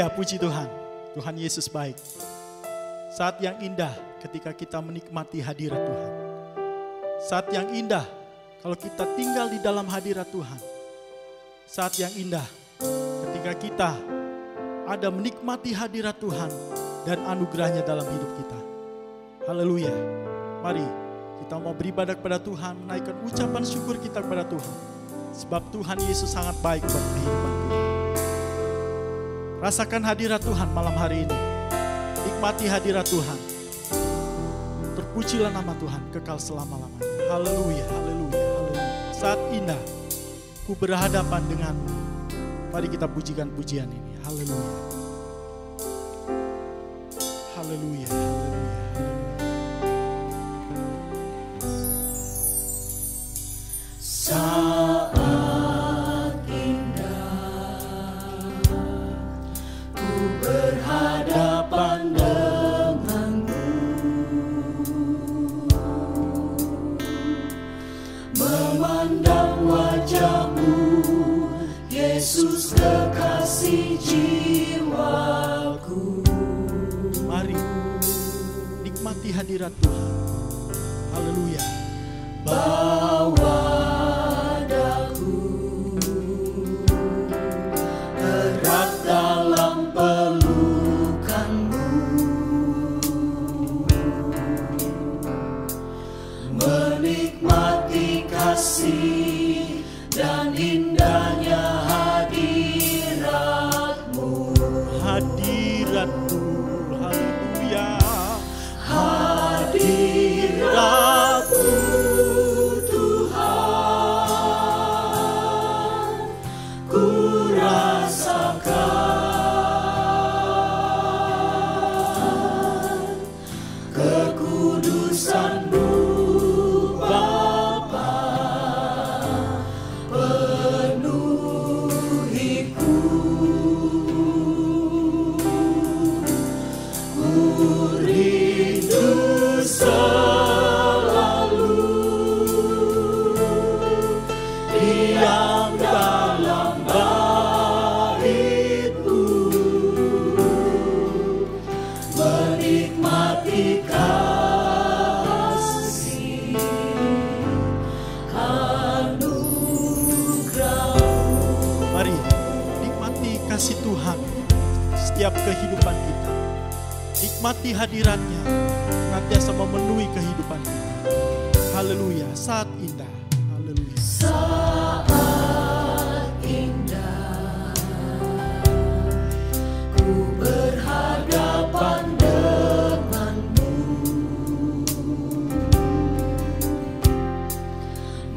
Haleluya, puji Tuhan. Tuhan Yesus baik. Saat yang indah ketika kita menikmati hadirat Tuhan. Saat yang indah kalau kita tinggal di dalam hadirat Tuhan. Saat yang indah ketika kita ada menikmati hadirat Tuhan dan anugerahnya dalam hidup kita. Haleluya. Mari kita mau beribadah kepada Tuhan, menaikkan ucapan syukur kita kepada Tuhan. Sebab Tuhan Yesus sangat baik buat kehidupan kita. Rasakan hadirat Tuhan malam hari ini. Nikmati hadirat Tuhan. Terpujilah nama Tuhan kekal selama-lamanya. Haleluya, haleluya, haleluya. Saat indah ku berhadapan denganmu. Mari kita pujikan pujian ini. Haleluya. Haleluya, haleluya. Saat indah ku berhadapan denganmu, memandang wajahmu, Yesus kekasih jiwaku. Mari nikmati hadirat Tuhan. Haleluya. Bawa daku erat dalam pelukanmu, menikmati kasih dan indahnya hadiratmu. Hadiratmu, haleluya. Hadiratmu setiap kehidupan kita. Nikmati hadiratnya, senantiasa memenuhi kehidupan kita. Haleluya, saat indah. Haleluya. Saat indah ku berhadapan denganmu,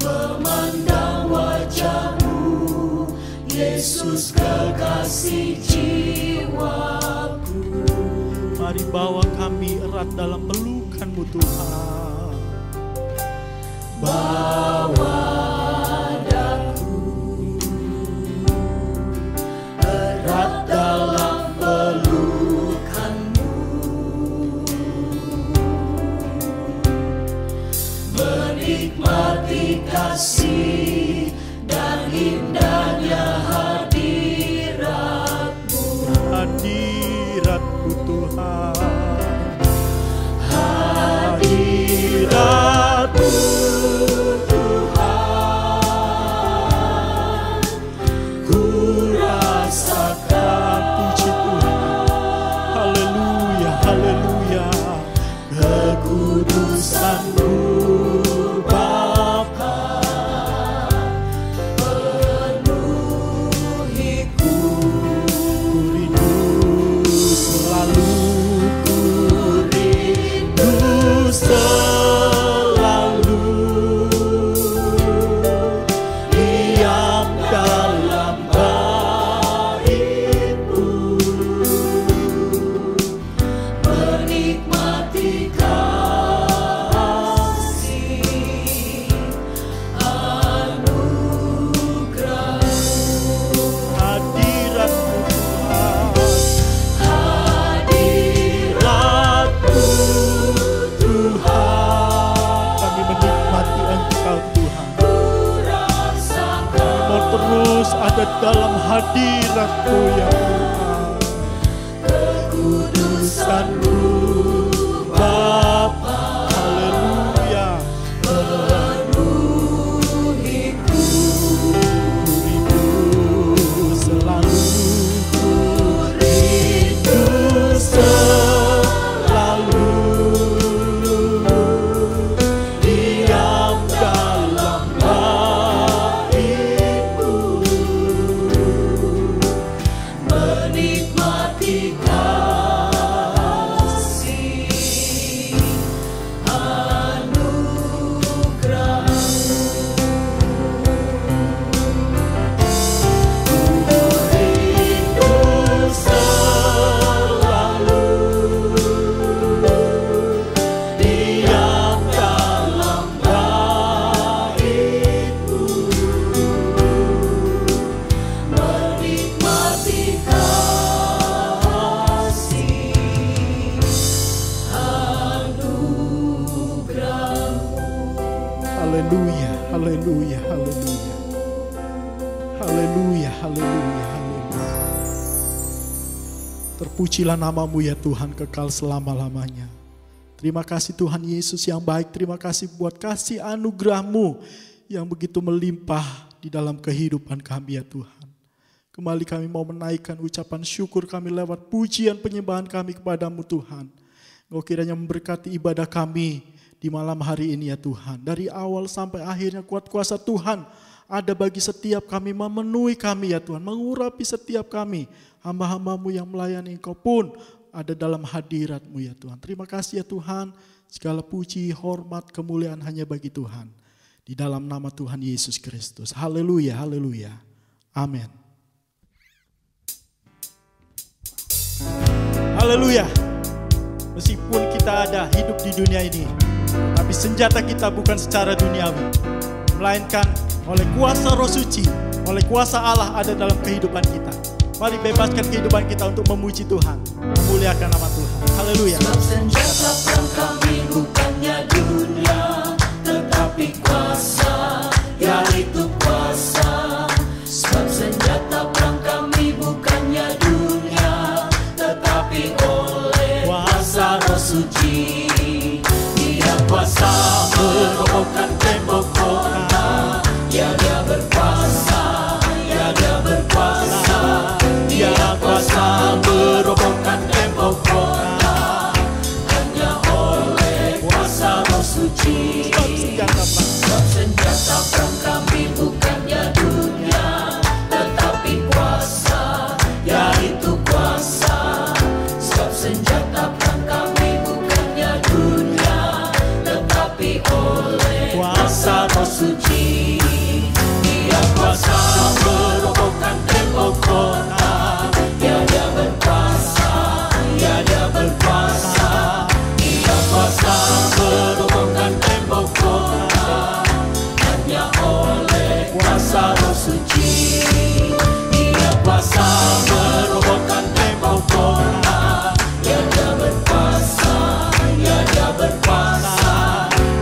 memandang wajahmu, Yesus kekasih jiwaku. Mari bawa kami erat dalam pelukan-Mu Tuhan. Bawa daku erat dalam pelukan-Mu, menikmati kasih dan indahnya hadirat-Mu. Hadirat-Mu Tuhan. Hadirat-Mu Tuhan, ku rasakan. Puji Tuhan. Haleluya, haleluya. Kekudusan-Mu Bapa penuhiku. Ku rindu selalu, ku rindu selalu diam dalam bait-Mu, Menikmati kasih anugerah-Mu. hadirat-Mu Tuhan. Hadirat-Mu Tuhan, Kami menikmati Engkau Tuhan. ku rasakan. Mau terus ada dalam hadirat-Mu ya Tuhan. utusanmu Bapa. Haleluya. penuhiku, Rindu selalu, rindu selalu diam dalam baitmu, menikmati kasih anugerah-Mu. Ku rindu selalu diam dalam baitmu, menikmati kasih anugerah-Mu. haleluya, haleluya, haleluya, haleluya, haleluya, haleluya. Terpujilah namamu ya Tuhan kekal selama-lamanya. Terima kasih Tuhan Yesus yang baik. Terima kasih buat kasih anugerah-Mu yang begitu melimpah di dalam kehidupan kami ya Tuhan. Kembali kami mau menaikkan ucapan syukur kami lewat pujian penyembahan kami kepadamu Tuhan. Engkau kiranya memberkati ibadah kami di malam hari ini ya Tuhan. Dari awal sampai akhirnya kuat kuasa Tuhan ada bagi setiap kami, memenuhi kami ya Tuhan. Mengurapi setiap kami. Hamba-hambamu yang melayani Engkau pun ada dalam hadirat-Mu ya Tuhan. Terima kasih ya Tuhan. Segala puji, hormat, kemuliaan hanya bagi Tuhan. Di dalam nama Tuhan Yesus Kristus. Haleluya, haleluya. Amin. Haleluya. Meskipun kita ada hidup di dunia ini, tapi senjata kita bukan secara duniawi, melainkan oleh kuasa Roh Suci, oleh kuasa Allah ada dalam kehidupan kita. Mari bebaskan kehidupan kita untuk memuji Tuhan, memuliakan nama Tuhan. Haleluya. Sebab senjata perang kami bukannya dunia, tetapi kuasa, yaitu kuasa. Sebab senjata perang kami bukannya dunia, tetapi oleh kuasa Roh Suci. Dia kuasa merobohkan tembok kota, ya Dia berkuasa, ya Dia berkuasa. Dia kuasa merobohkan tembok kota, hanya oleh kuasa Roh Suci. Sebab senjata perang kami bukannya dunia, tetapi kuasa, yaitu kuasa. Sebab senjata perang kami bukannya dunia, tetapi oleh kuasa Roh Suci. Dia kuasa merobohkan tembok kota, ya Dia berkuasa, ya Dia berkuasa. Dia kuasa merobohkan tembok kota, hanya oleh kuasa Roh Suci. Dia kuasa merobohkan tembok kota, ya Dia berkuasa, ya Dia berkuasa.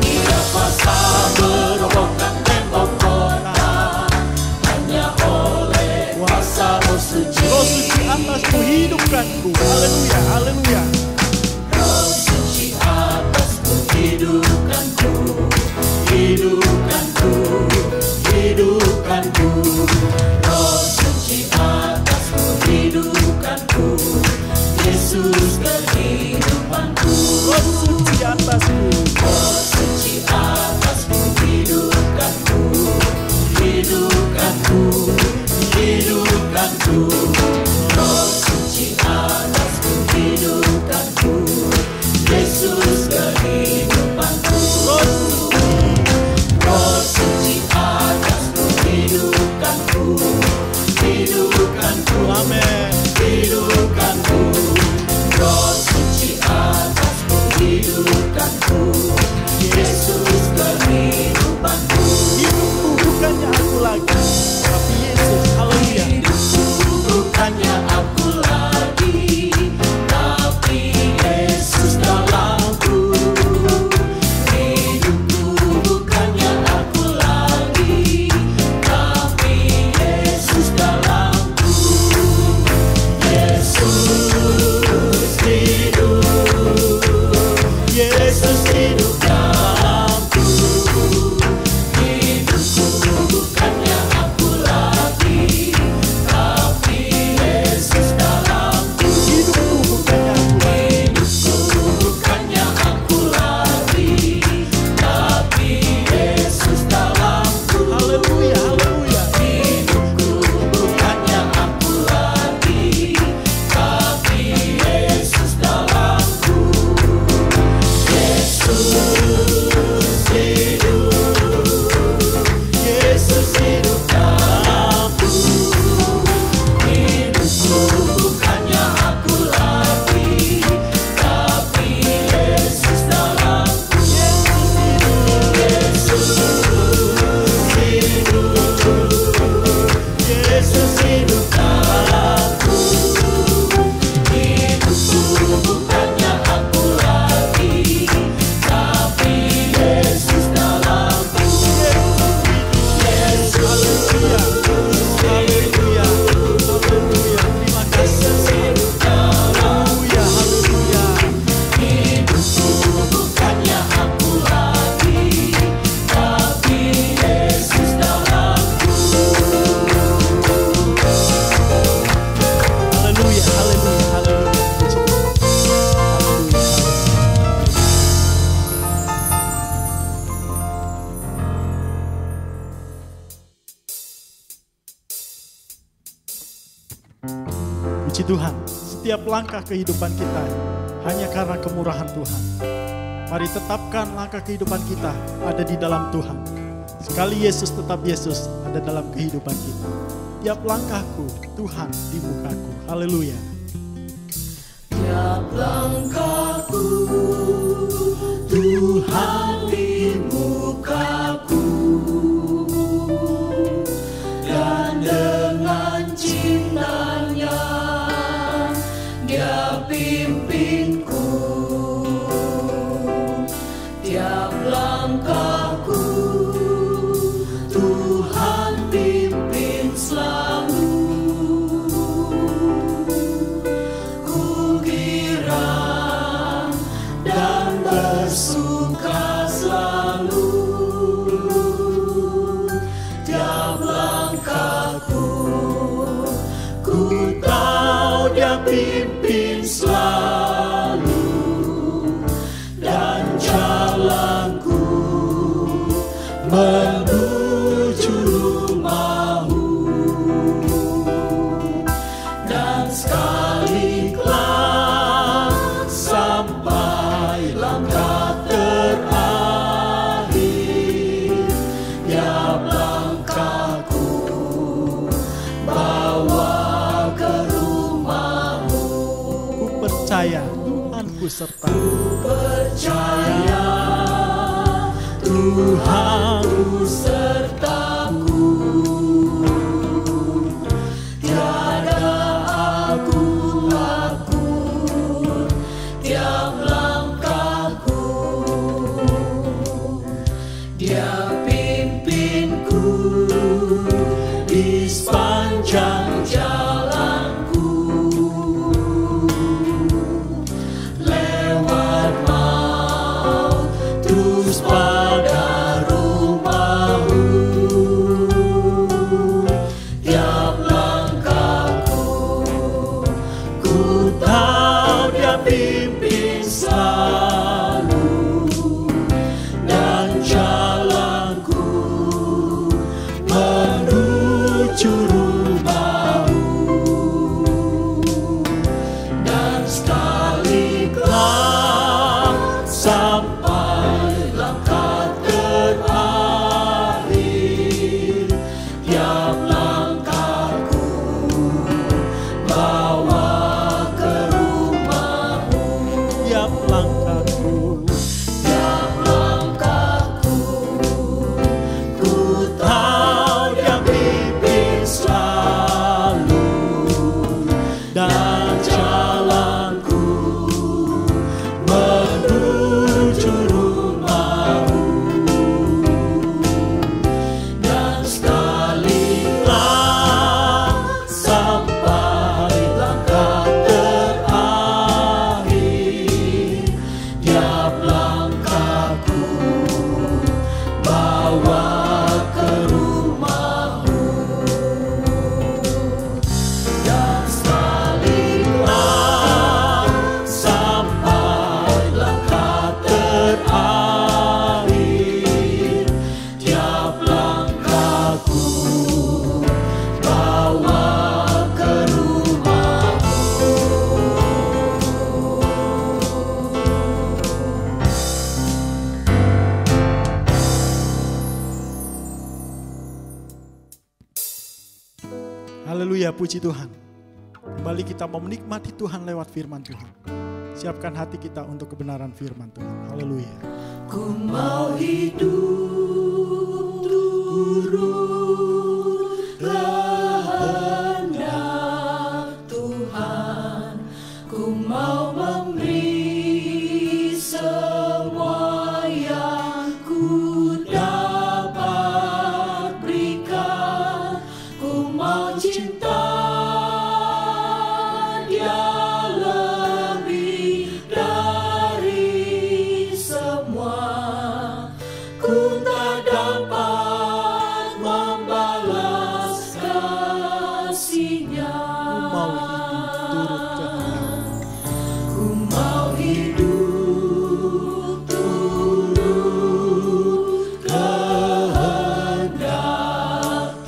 Dia kuasa merobohkan tembok kota, hanya oleh kuasa Roh Suci. Roh Suci atasku, hidupkanku. Haleluya, haleluya. Roh Suci atasku, hidupkanku, hidupkanku, hidupkanku. Roh Suci atasku, hidupkanku, Yesus kehidupanku. Roh Suci atasku. Roh Suci atasku, hidupkanku, hidupkanku, hidupkanku. Roh Suci atasku, hidupkanku, Yesus kehidupanku. Roh Suci atasku, hidupkanku, Puji Tuhan, setiap langkah kehidupan kita hanya karena kemurahan Tuhan. Mari tetapkan langkah kehidupan kita ada di dalam Tuhan. Sekali Yesus tetap Yesus ada dalam kehidupan kita. Tiap langkahku Tuhan di mukaku. Haleluya. Tiap langkahku Tuhan di mukaku, dan dengan cintanya Dia pimpinku. Tiap langkahku Tuhan pimpin selalu. Suka selalu. Tiap langkahku ku tahu Dia pimpin selalu, dan jalanku menuju rumahmu. Dan sekali kelak sampai langkah terakhir, tiap langkahku bawa ke rumahmu. Ku percaya Tuhanku sertaku. Ku percaya Tuhanku sertaku. Tiada aku takut tiap langkahku. Dia pimpinku di sepanjang jalanku, lewat maut terus pada rumahmu. Tiap langkahku ku tahu Dia pimpin selalu, dan jalanku menuju rumahmu. Dan sekali kelak sampai langkah terakhir, tiap langkahku bawa ke rumahmu. Tiap langkahku Tiap langkahku ku tahu Dia pimpin selalu, dan jalanku menuju rumahmu. Dan sekali kelak sampai langkah terakhir, tiap langkahku bawa ke rumahmu. Dan sekali kelak sampai langkah terakhir, tiap langkahku bawa ke rumahmu. Haleluya, puji Tuhan. Kembali kita mau menikmati Tuhan lewat firman Tuhan. Siapkan hati kita untuk kebenaran firman Tuhan. Haleluya. Ku mau hidup turut kehendak Tuhan. Ku mau memberi semua yang ku dapat berikan. Ku mau cinta Dia lebih dari semua. Ku tak dapat membalas kasih-Nya. Ku mau hidup turut kehendak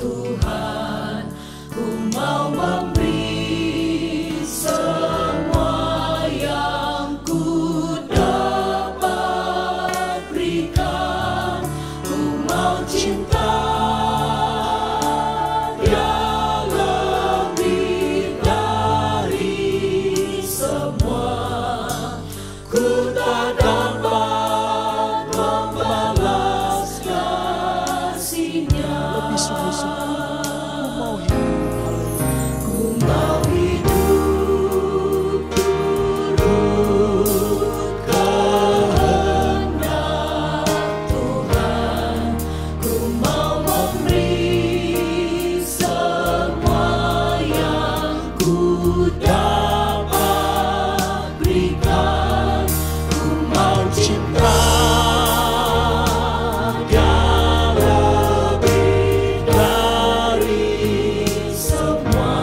Ku mau hidup turut kehendak Tuhan. Ku mau memberi cinta, Dia lebih dari semua. Ku tak dapat membalas kasih-Nya. Lebih sungguh-sungguh Ku mau hidup turut kehendak Tuhan. Ku mau memberi semua yang ku dapat berikan. Ku mau cinta, Dia lebih dari semua.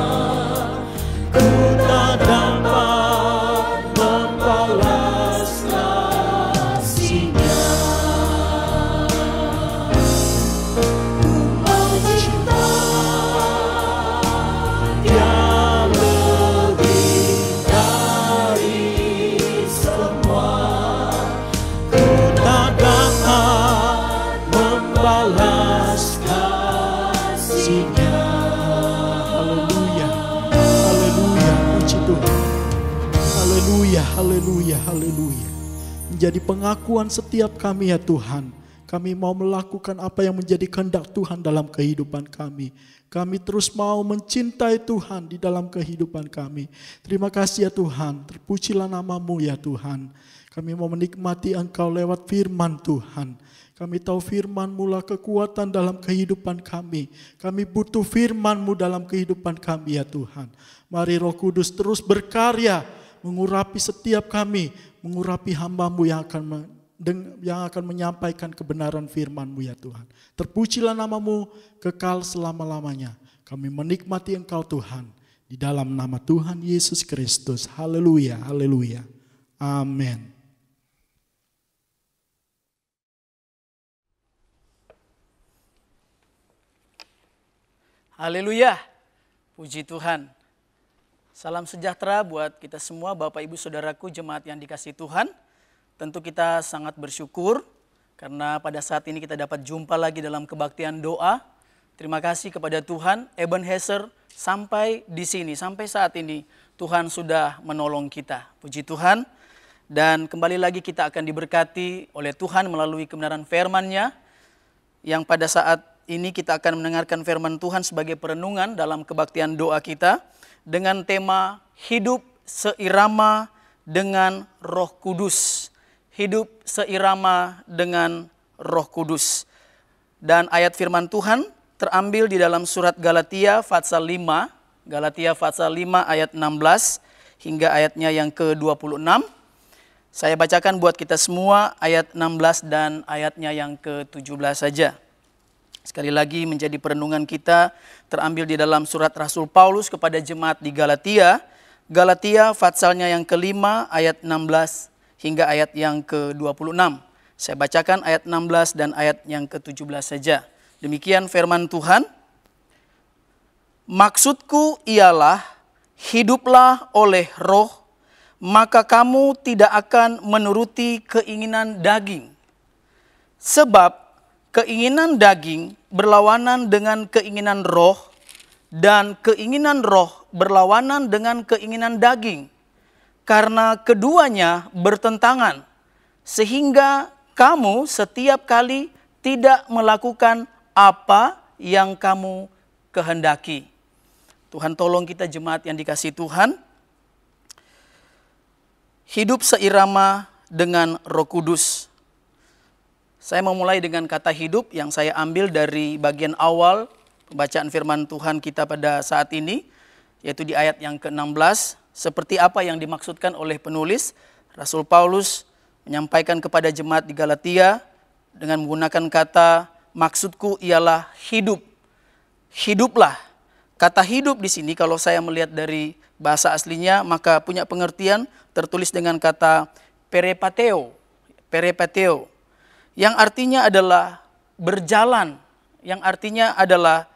Ku tak dapat membalas kasih-Nya. Ku mau cinta, Dia lebih dari semua. Ku tak dapat membalas kasih-Nya. Haleluya, haleluya, puji Tuhan. Haleluya, haleluya, haleluya. Menjadi pengakuan setiap kami ya Tuhan. Kami mau melakukan apa yang menjadi kehendak Tuhan dalam kehidupan kami. Kami terus mau mencintai Tuhan di dalam kehidupan kami. Terima kasih ya Tuhan, terpujilah nama-Mu ya Tuhan. Kami mau menikmati Engkau lewat firman Tuhan. Kami tahu firman-Mu lah kekuatan dalam kehidupan kami. Kami butuh firman-Mu dalam kehidupan kami ya Tuhan. Mari Roh Kudus terus berkarya, mengurapi setiap kami, mengurapi hamba-Mu yang akan menyampaikan kebenaran firman-Mu ya Tuhan. Terpujilah nama-Mu kekal selama-lamanya. Kami menikmati Engkau Tuhan. Di dalam nama Tuhan Yesus Kristus. Haleluya, haleluya. Amin. Haleluya, puji Tuhan. Salam sejahtera buat kita semua, Bapak Ibu Saudaraku, jemaat yang dikasihi Tuhan. Tentu kita sangat bersyukur karena pada saat ini kita dapat jumpa lagi dalam kebaktian doa. Terima kasih kepada Tuhan, Ebenezer sampai di sini, sampai saat ini Tuhan sudah menolong kita. Puji Tuhan. Dan kembali lagi kita akan diberkati oleh Tuhan melalui kebenaran firman-Nya, yang pada saat ini kita akan mendengarkan firman Tuhan sebagai perenungan dalam kebaktian doa kita dengan tema hidup seirama dengan Roh Kudus. Hidup seirama dengan Roh Kudus. Dan ayat firman Tuhan terambil di dalam surat Galatia pasal 5, Galatia pasal 5 ayat 16 hingga ayatnya yang ke-26. Saya bacakan buat kita semua ayat 16 dan ayatnya yang ke-17 saja. Sekali lagi menjadi perenungan kita terambil di dalam surat Rasul Paulus kepada jemaat di Galatia. Galatia pasalnya yang kelima ayat 16 hingga ayat yang ke-26. Saya bacakan ayat 16 dan ayat yang ke-17 saja. Demikian firman Tuhan. Maksudku ialah hiduplah oleh roh, maka kamu tidak akan menuruti keinginan daging. Sebab keinginan daging berlawanan dengan keinginan roh, dan keinginan roh berlawanan dengan keinginan daging. Karena keduanya bertentangan, sehingga kamu setiap kali tidak melakukan apa yang kamu kehendaki. Tuhan tolong kita jemaat yang dikasihi Tuhan. Hidup seirama dengan Roh Kudus. Saya mau mulai dengan kata hidup yang saya ambil dari bagian awal pembacaan firman Tuhan kita pada saat ini, yaitu di ayat yang ke-16. Seperti apa yang dimaksudkan oleh penulis, Rasul Paulus menyampaikan kepada jemaat di Galatia dengan menggunakan kata, maksudku ialah hidup. Hiduplah. Kata hidup di sini kalau saya melihat dari bahasa aslinya, maka punya pengertian tertulis dengan kata peripateo. Peripateo. Yang artinya adalah berjalan, yang artinya adalah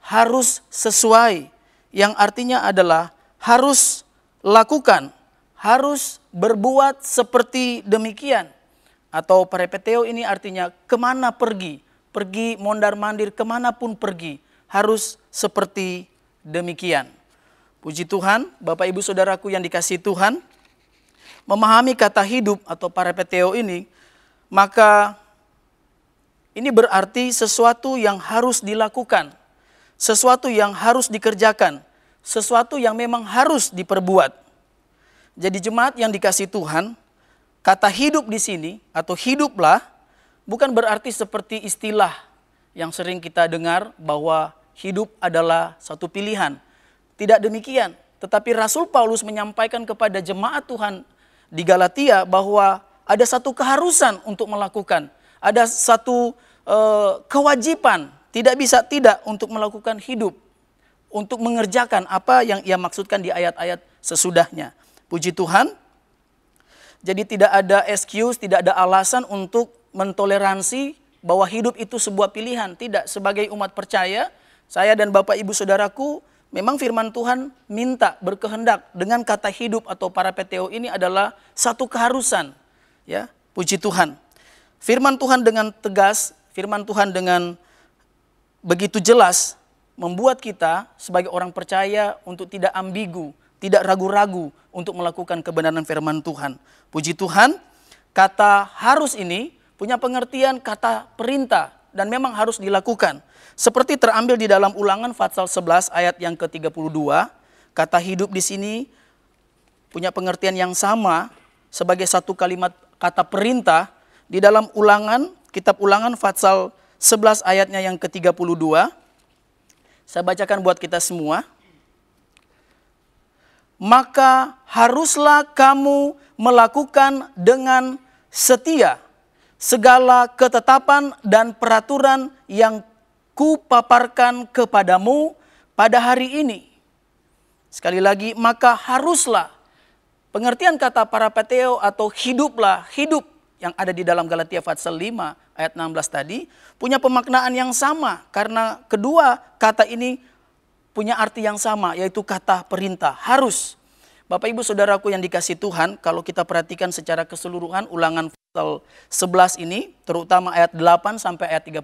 harus sesuai, yang artinya adalah harus lakukan, harus berbuat seperti demikian. Atau peripateo ini artinya kemana pergi, pergi mondar-mandir kemanapun pergi. Harus seperti demikian. Puji Tuhan, Bapak Ibu Saudaraku yang dikasihi Tuhan, memahami kata hidup atau parapeteo ini, maka ini berarti sesuatu yang harus dilakukan, sesuatu yang harus dikerjakan, sesuatu yang memang harus diperbuat. Jadi jemaat yang dikasihi Tuhan, kata hidup di sini atau hiduplah bukan berarti seperti istilah yang sering kita dengar bahwa hidup adalah satu pilihan. Tidak demikian, tetapi Rasul Paulus menyampaikan kepada jemaat Tuhan di Galatia bahwa ada satu keharusan untuk melakukan, ada satu kewajiban, tidak bisa tidak untuk melakukan hidup, untuk mengerjakan apa yang ia maksudkan di ayat-ayat sesudahnya. Puji Tuhan, jadi tidak ada excuse, tidak ada alasan untuk mentoleransi bahwa hidup itu sebuah pilihan. Tidak, sebagai umat percaya, saya dan Bapak Ibu Saudaraku, memang firman Tuhan minta, berkehendak dengan kata hidup atau parapeteo ini adalah satu keharusan. Ya, puji Tuhan. Firman Tuhan dengan tegas, firman Tuhan dengan begitu jelas membuat kita sebagai orang percaya untuk tidak ambigu, tidak ragu-ragu untuk melakukan kebenaran firman Tuhan. Puji Tuhan, kata harus ini punya pengertian kata perintah dan memang harus dilakukan. Seperti terambil di dalam Ulangan pasal 11 ayat yang ke-32, kata hidup di sini punya pengertian yang sama sebagai satu kalimat kata perintah di dalam Ulangan, kitab Ulangan pasal 11 ayatnya yang ke-32. Saya bacakan buat kita semua. Maka haruslah kamu melakukan dengan setia segala ketetapan dan peraturan yang kupaparkan kepadamu pada hari ini. Sekali lagi, maka haruslah. Pengertian kata parapeteo atau hiduplah, hidup yang ada di dalam Galatia pasal 5 ayat 16 tadi punya pemaknaan yang sama karena kedua kata ini punya arti yang sama, yaitu kata perintah, harus. Bapak Ibu Saudaraku yang dikasihi Tuhan, kalau kita perhatikan secara keseluruhan Ulangan pasal 11 ini, terutama ayat 8 sampai ayat 32,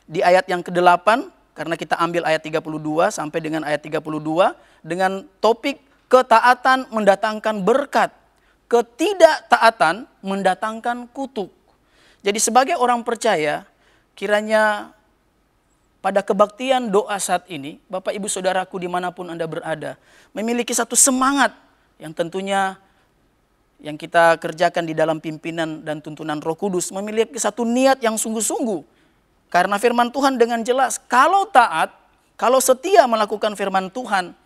di ayat yang ke-8, karena kita ambil ayat 32 sampai dengan ayat 32, dengan topik ketaatan mendatangkan berkat, ketidaktaatan mendatangkan kutuk. Jadi sebagai orang percaya, kiranya pada kebaktian doa saat ini, Bapak Ibu Saudaraku dimanapun Anda berada, memiliki satu semangat yang tentunya yang kita kerjakan di dalam pimpinan dan tuntunan Roh Kudus, memiliki satu niat yang sungguh-sungguh. Karena firman Tuhan dengan jelas, kalau taat, kalau setia melakukan firman Tuhan,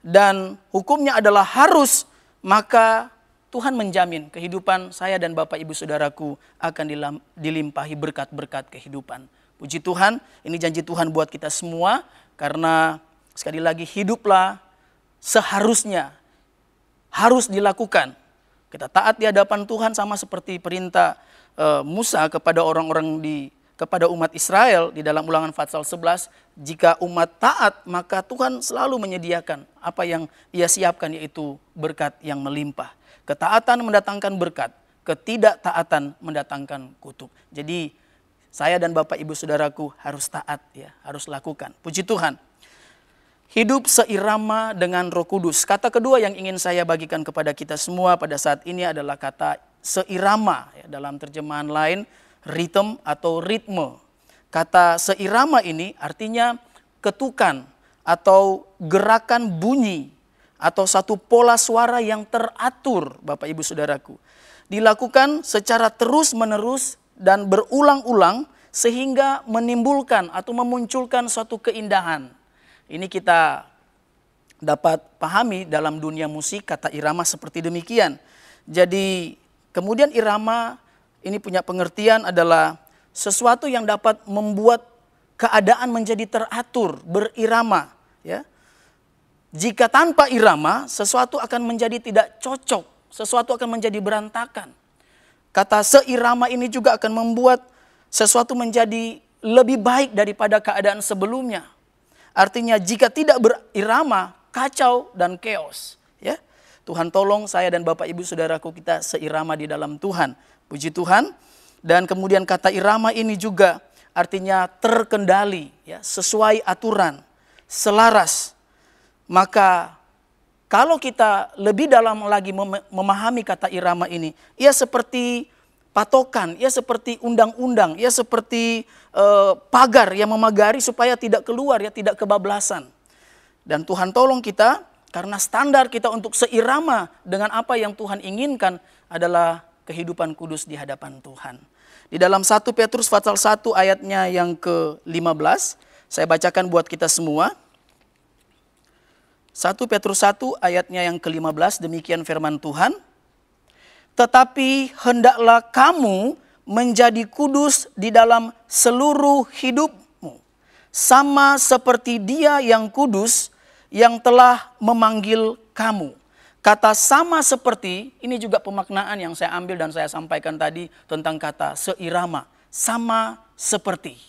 dan hukumnya adalah harus, maka Tuhan menjamin kehidupan saya dan Bapak Ibu Saudaraku akan dilimpahi berkat-berkat kehidupan. Puji Tuhan, ini janji Tuhan buat kita semua, karena sekali lagi hiduplah seharusnya, harus dilakukan. Kita taat di hadapan Tuhan sama seperti perintah Musa kepada kepada umat Israel di dalam Ulangan pasal 11. Jika umat taat, maka Tuhan selalu menyediakan apa yang ia siapkan, yaitu berkat yang melimpah. Ketaatan mendatangkan berkat, ketidaktaatan mendatangkan kutuk. Jadi saya dan Bapak Ibu Saudaraku harus taat, ya, harus lakukan. Puji Tuhan. Hidup seirama dengan Roh Kudus. Kata kedua yang ingin saya bagikan kepada kita semua pada saat ini adalah kata seirama. Ya, dalam terjemahan lain, rhythm atau ritme. Kata seirama ini artinya ketukan atau gerakan bunyi atau satu pola suara yang teratur, Bapak Ibu Saudaraku. Dilakukan secara terus-menerus dan berulang-ulang sehingga menimbulkan atau memunculkan suatu keindahan. Ini kita dapat pahami dalam dunia musik, kata irama seperti demikian. Jadi kemudian irama ini punya pengertian adalah sesuatu yang dapat membuat keadaan menjadi teratur, berirama. Ya. Jika tanpa irama, sesuatu akan menjadi tidak cocok, sesuatu akan menjadi berantakan. Kata seirama ini juga akan membuat sesuatu menjadi lebih baik daripada keadaan sebelumnya. Artinya jika tidak berirama, kacau dan chaos. Ya, Tuhan tolong saya dan Bapak Ibu Saudaraku kita seirama di dalam Tuhan. Puji Tuhan. Dan kemudian kata irama ini juga artinya terkendali, ya, sesuai aturan, selaras. Maka kalau kita lebih dalam lagi memahami kata irama ini, ia seperti patokan, ia seperti undang-undang, ia seperti pagar yang memagari supaya tidak keluar, ya, tidak kebablasan. Dan Tuhan tolong kita, karena standar kita untuk seirama dengan apa yang Tuhan inginkan adalah kehidupan kudus di hadapan Tuhan. Di dalam 1 Petrus pasal 1 ayatnya yang ke-15, saya bacakan buat kita semua. 1 Petrus 1 ayatnya yang ke-15, demikian firman Tuhan. Tetapi hendaklah kamu menjadi kudus di dalam seluruh hidupmu, sama seperti Dia yang kudus yang telah memanggil kamu. Kata sama seperti, ini juga pemaknaan yang saya ambil dan saya sampaikan tadi tentang kata seirama, sama seperti.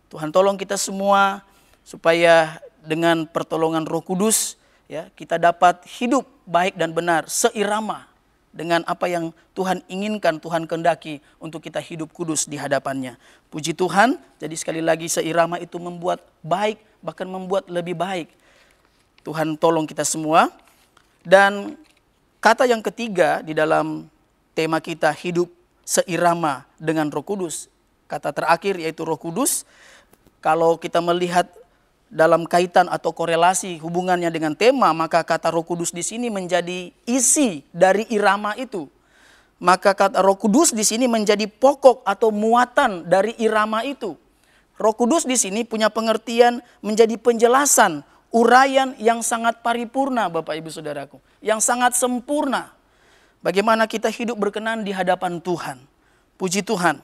Tuhan tolong kita semua supaya dengan pertolongan Roh Kudus, ya, kita dapat hidup baik dan benar, seirama dengan apa yang Tuhan inginkan, Tuhan kehendaki untuk kita hidup kudus di hadapannya. Puji Tuhan, jadi sekali lagi seirama itu membuat baik, bahkan membuat lebih baik. Tuhan tolong kita semua. Dan kata yang ketiga di dalam tema kita hidup seirama dengan Roh Kudus. Kata terakhir yaitu Roh Kudus. Kalau kita melihat dalam kaitan atau korelasi hubungannya dengan tema, maka kata Roh Kudus di sini menjadi isi dari irama itu. Maka kata Roh Kudus di sini menjadi pokok atau muatan dari irama itu. Roh Kudus di sini punya pengertian menjadi penjelasan, uraian yang sangat paripurna, Bapak Ibu Saudaraku, yang sangat sempurna. Bagaimana kita hidup berkenan di hadapan Tuhan. Puji Tuhan.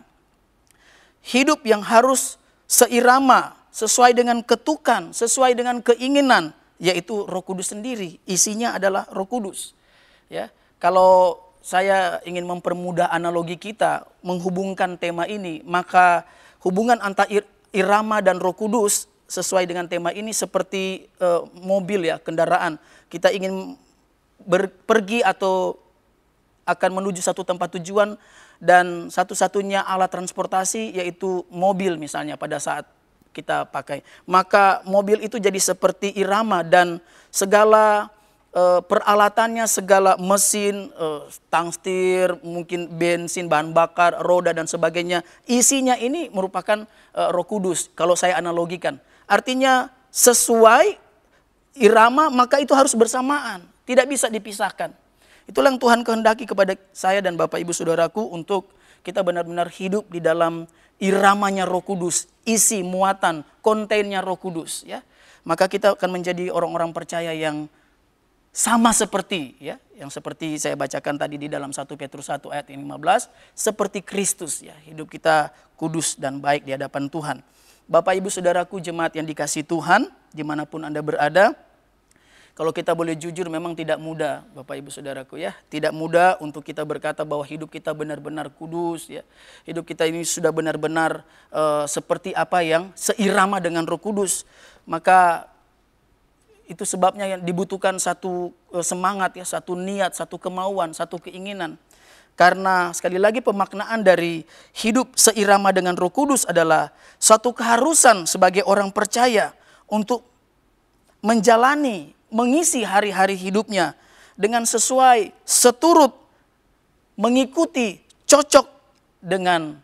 Hidup yang harus seirama, sesuai dengan ketukan, sesuai dengan keinginan, yaitu Roh Kudus sendiri. Isinya adalah Roh Kudus. Ya, kalau saya ingin mempermudah analogi kita menghubungkan tema ini, maka hubungan antara irama dan Roh Kudus sesuai dengan tema ini seperti mobil, ya, kendaraan. Kita ingin pergi atau akan menuju satu tempat tujuan dan satu-satunya alat transportasi yaitu mobil misalnya pada saat kita pakai. Maka mobil itu jadi seperti irama dan segala peralatannya, segala mesin, tang setir, mungkin bensin, bahan bakar, roda dan sebagainya. Isinya ini merupakan Roh Kudus kalau saya analogikan. Artinya sesuai irama maka itu harus bersamaan, tidak bisa dipisahkan. Itulah yang Tuhan kehendaki kepada saya dan Bapak Ibu Saudaraku untuk kita benar-benar hidup di dalam iramanya Roh Kudus, isi muatan kontennya Roh Kudus, ya. Maka kita akan menjadi orang-orang percaya yang sama seperti, ya, yang seperti saya bacakan tadi di dalam 1 Petrus 1 ayat 15, seperti Kristus, ya. Hidup kita kudus dan baik di hadapan Tuhan. Bapak Ibu Saudaraku jemaat yang dikasihi Tuhan, dimanapun Anda berada, kalau kita boleh jujur memang tidak mudah Bapak Ibu Saudaraku, ya. Tidak mudah untuk kita berkata bahwa hidup kita benar-benar kudus, ya. Hidup kita ini sudah benar-benar seperti apa yang seirama dengan Roh Kudus. Maka itu sebabnya yang dibutuhkan satu semangat, ya, satu niat, satu kemauan, satu keinginan. Karena sekali lagi pemaknaan dari hidup seirama dengan Roh Kudus adalah suatu keharusan sebagai orang percaya untuk menjalani, mengisi hari-hari hidupnya dengan sesuai, seturut, mengikuti, cocok dengan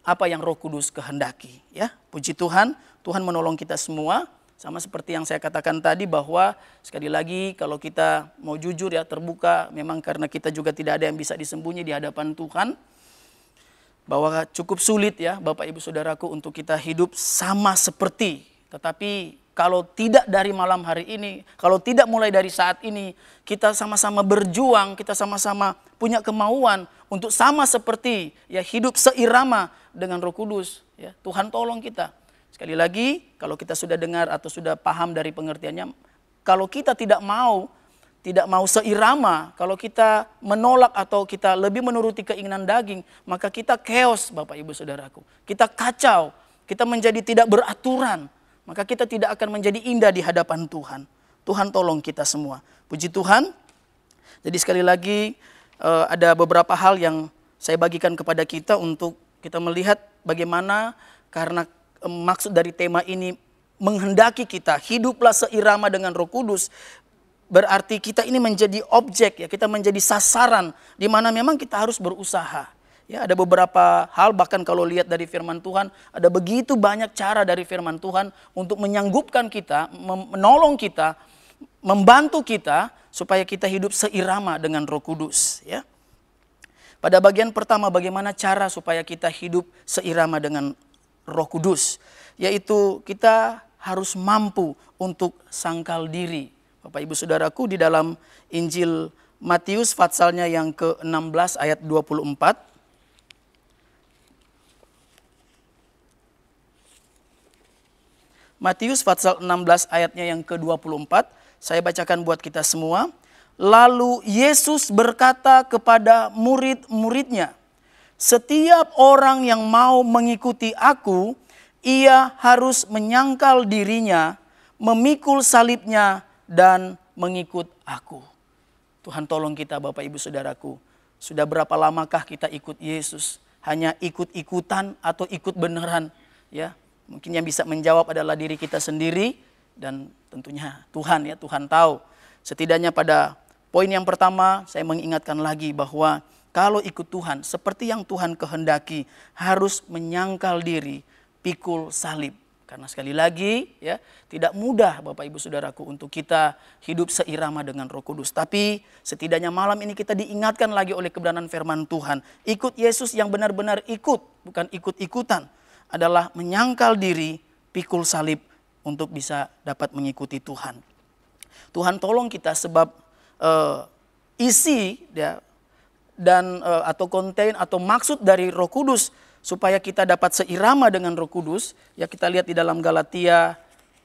apa yang Roh Kudus kehendaki. Ya, puji Tuhan, Tuhan menolong kita semua. Sama seperti yang saya katakan tadi bahwa sekali lagi kalau kita mau jujur, ya, terbuka, memang karena kita juga tidak ada yang bisa disembunyi di hadapan Tuhan. Bahwa cukup sulit, ya, Bapak Ibu Saudaraku, untuk kita hidup sama seperti. Tetapi kalau tidak dari malam hari ini, kalau tidak mulai dari saat ini, kita sama-sama berjuang, kita sama-sama punya kemauan untuk sama seperti, ya, hidup seirama dengan Roh Kudus, ya. Tuhan tolong kita. Sekali lagi, kalau kita sudah dengar atau sudah paham dari pengertiannya, kalau kita tidak mau seirama, kalau kita menolak atau kita lebih menuruti keinginan daging, maka kita chaos, Bapak Ibu Saudaraku. Kita kacau, kita menjadi tidak beraturan, maka kita tidak akan menjadi indah di hadapan Tuhan. Tuhan tolong kita semua. Puji Tuhan. Jadi sekali lagi ada beberapa hal yang saya bagikan kepada kita untuk kita melihat bagaimana karena maksud dari tema ini menghendaki kita hiduplah seirama dengan Roh Kudus. Berarti kita ini menjadi objek, ya, kita menjadi sasaran di mana memang kita harus berusaha. Ya, ada beberapa hal, bahkan kalau lihat dari firman Tuhan, ada begitu banyak cara dari firman Tuhan untuk menyanggupkan kita, menolong kita, membantu kita supaya kita hidup seirama dengan Roh Kudus, ya. Pada bagian pertama, bagaimana cara supaya kita hidup seirama dengan Roh Kudus, yaitu kita harus mampu untuk sangkal diri. Bapak Ibu Saudaraku, di dalam Injil Matius pasalnya yang ke-16 ayat 24. Matius pasal 16 ayatnya yang ke-24. Saya bacakan buat kita semua. Lalu Yesus berkata kepada murid-muridnya, setiap orang yang mau mengikuti aku, ia harus menyangkal dirinya, memikul salibnya, dan mengikut aku. Tuhan tolong kita Bapak Ibu Saudaraku. Sudah berapa lamakah kita ikut Yesus? Hanya ikut-ikutan atau ikut beneran? Ya, mungkin yang bisa menjawab adalah diri kita sendiri dan tentunya Tuhan, ya, Tuhan tahu. Setidaknya pada poin yang pertama saya mengingatkan lagi bahwa kalau ikut Tuhan seperti yang Tuhan kehendaki harus menyangkal diri, pikul salib. Karena sekali lagi, ya, tidak mudah Bapak Ibu Saudaraku untuk kita hidup seirama dengan Roh Kudus. Tapi setidaknya malam ini kita diingatkan lagi oleh kebenaran firman Tuhan. Ikut Yesus yang benar-benar ikut, bukan ikut-ikutan. Adalah menyangkal diri, pikul salib untuk bisa dapat mengikuti Tuhan. Tuhan tolong kita sebab isi, ya, dan atau konten atau maksud dari Roh Kudus supaya kita dapat seirama dengan Roh Kudus, ya, kita lihat di dalam Galatia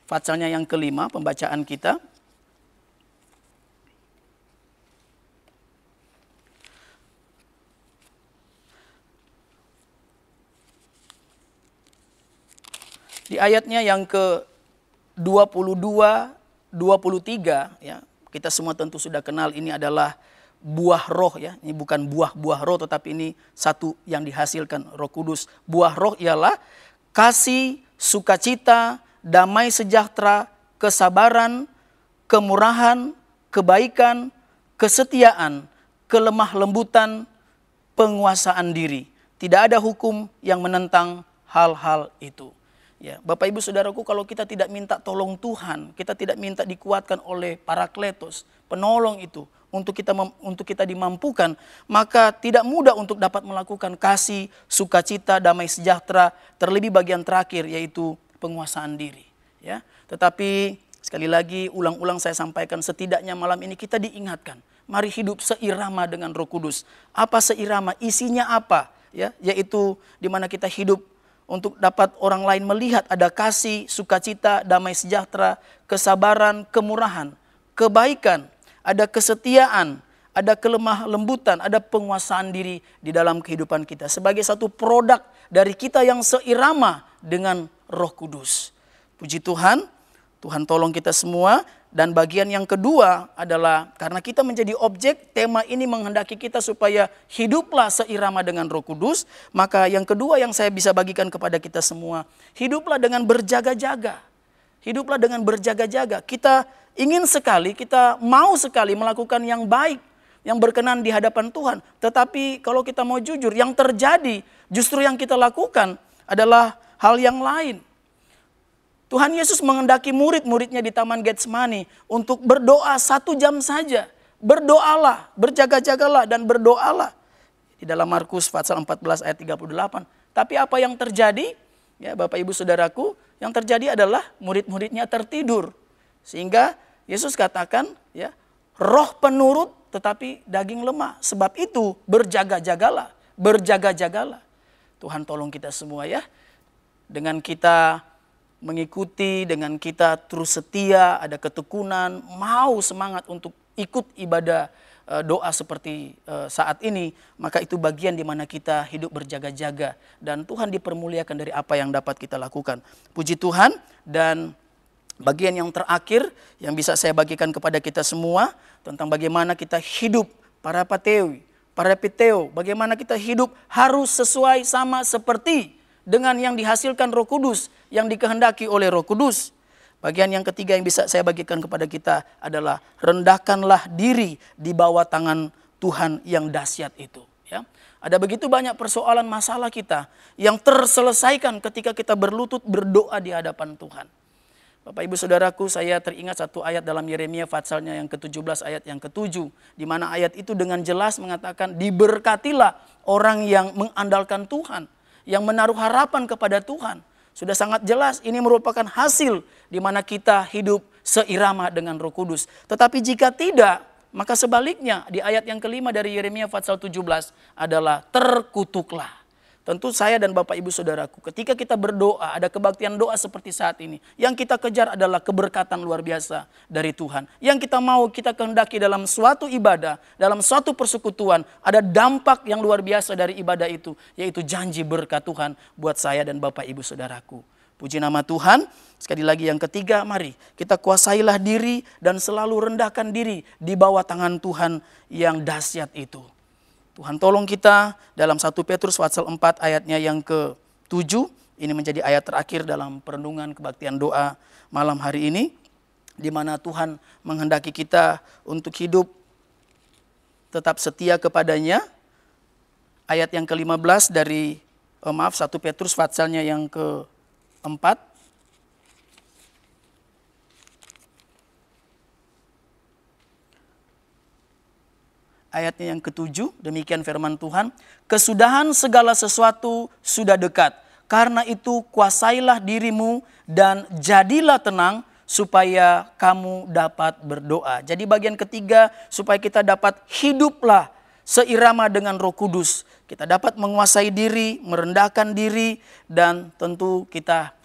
pasalnya yang ke-5 pembacaan kita. Di ayatnya yang ke-22, 23, ya, kita semua tentu sudah kenal ini adalah buah roh, ya. Ini bukan buah-buah roh, tetapi ini satu yang dihasilkan Roh Kudus. Buah roh ialah kasih, sukacita, damai sejahtera, kesabaran, kemurahan, kebaikan, kesetiaan, kelemah lembutan, penguasaan diri. Tidak ada hukum yang menentang hal-hal itu. Ya, Bapak Ibu Saudaraku, kalau kita tidak minta tolong Tuhan, kita tidak minta dikuatkan oleh Parakletos, penolong itu, untuk kita dimampukan, maka tidak mudah untuk dapat melakukan kasih, sukacita, damai sejahtera, terlebih bagian terakhir yaitu penguasaan diri. Ya, tetapi sekali lagi ulang-ulang saya sampaikan, setidaknya malam ini kita diingatkan, mari hidup seirama dengan Roh Kudus. Apa seirama? Isinya apa? Ya, yaitu di mana kita hidup untuk dapat orang lain melihat ada kasih, sukacita, damai sejahtera, kesabaran, kemurahan, kebaikan, ada kesetiaan, ada kelemah lembutan, ada penguasaan diri di dalam kehidupan kita. Sebagai satu produk dari kita yang seirama dengan Roh Kudus. Puji Tuhan, Tuhan tolong kita semua. Dan bagian yang kedua adalah karena kita menjadi objek, tema ini menghendaki kita supaya hiduplah seirama dengan Roh Kudus. Maka yang kedua yang saya bisa bagikan kepada kita semua, hiduplah dengan berjaga-jaga. Hiduplah dengan berjaga-jaga. Kita ingin sekali, kita mau sekali melakukan yang baik, yang berkenan di hadapan Tuhan. Tetapi kalau kita mau jujur, yang terjadi justru yang kita lakukan adalah hal yang lain. Tuhan Yesus menghendaki murid-muridnya di Taman Getsemani untuk berdoa 1 jam saja. Berdoalah, berjaga-jagalah dan berdoalah. Di dalam Markus pasal 14 ayat 38. Tapi apa yang terjadi? Ya, Bapak Ibu Saudaraku, yang terjadi adalah murid-muridnya tertidur. Sehingga Yesus katakan, ya, roh penurut tetapi daging lemah. Sebab itu berjaga-jagalah, berjaga-jagalah. Tuhan tolong kita semua, ya. Dengan kita mengikuti, dengan kita terus setia, ada ketekunan, mau semangat untuk ikut ibadah doa seperti saat ini, maka itu bagian di mana kita hidup berjaga-jaga dan Tuhan dipermuliakan dari apa yang dapat kita lakukan. Puji Tuhan. Dan bagian yang terakhir yang bisa saya bagikan kepada kita semua tentang bagaimana kita hidup parapateo, bagaimana kita hidup harus sesuai sama seperti dengan yang dihasilkan Roh Kudus, yang dikehendaki oleh Roh Kudus. Bagian yang ketiga yang bisa saya bagikan kepada kita adalah rendahkanlah diri di bawah tangan Tuhan yang dahsyat itu. Ya. Ada begitu banyak persoalan masalah kita yang terselesaikan ketika kita berlutut berdoa di hadapan Tuhan. Bapak Ibu Saudaraku, saya teringat satu ayat dalam Yeremia patsalnya yang ke-17 ayat yang ke-7. Di mana ayat itu dengan jelas mengatakan diberkatilah orang yang mengandalkan Tuhan, yang menaruh harapan kepada Tuhan. Sudah sangat jelas ini merupakan hasil di mana kita hidup seirama dengan Roh Kudus. Tetapi jika tidak, maka sebaliknya di ayat yang kelima dari Yeremia pasal 17 adalah terkutuklah. Tentu saya dan Bapak Ibu Saudaraku, ketika kita berdoa, ada kebaktian doa seperti saat ini. Yang kita kejar adalah keberkatan luar biasa dari Tuhan. Yang kita mau, kita kehendaki dalam suatu ibadah, dalam suatu persekutuan, ada dampak yang luar biasa dari ibadah itu, yaitu janji berkat Tuhan buat saya dan Bapak Ibu Saudaraku. Puji nama Tuhan. Sekali lagi yang ketiga, mari kita kuasailah diri dan selalu rendahkan diri di bawah tangan Tuhan yang dahsyat itu. Tuhan tolong kita dalam 1 Petrus pasal 4 ayatnya yang ke-7. Ini menjadi ayat terakhir dalam perenungan kebaktian doa malam hari ini. Di mana Tuhan menghendaki kita untuk hidup tetap setia kepadanya. Ayat yang ke-15 dari 1 Petrus pasalnya yang ke-4. Ayatnya yang ke-7, demikian firman Tuhan. Kesudahan segala sesuatu sudah dekat. Karena itu kuasailah dirimu dan jadilah tenang supaya kamu dapat berdoa. Jadi bagian ketiga, supaya kita dapat hiduplah seirama dengan Roh Kudus. Kita dapat menguasai diri, merendahkan diri, dan tentu kita